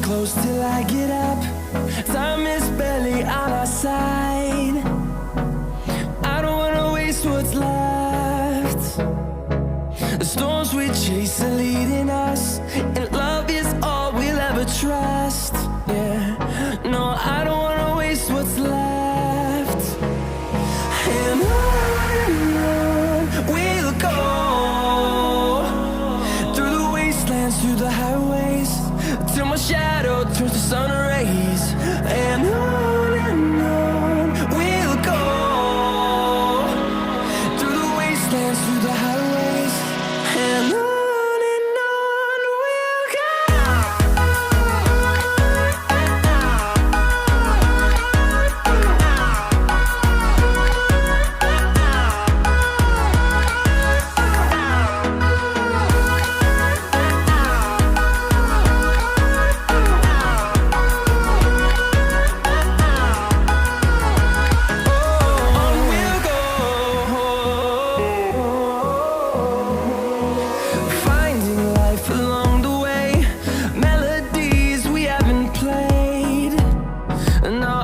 close till I get up. Time is barely on our side. I don't wanna waste what's left. The storms we chase are leading us, and love is all we'll ever trust. Yeah, no, I don't wanna waste what's left. And on we'll go, through the wastelands, through the highways, till my shadow turns to sun rays. And on we'll go, through the wastelands, through the highways, and on we'll go. Finding life along the way, melodies we haven't played. No,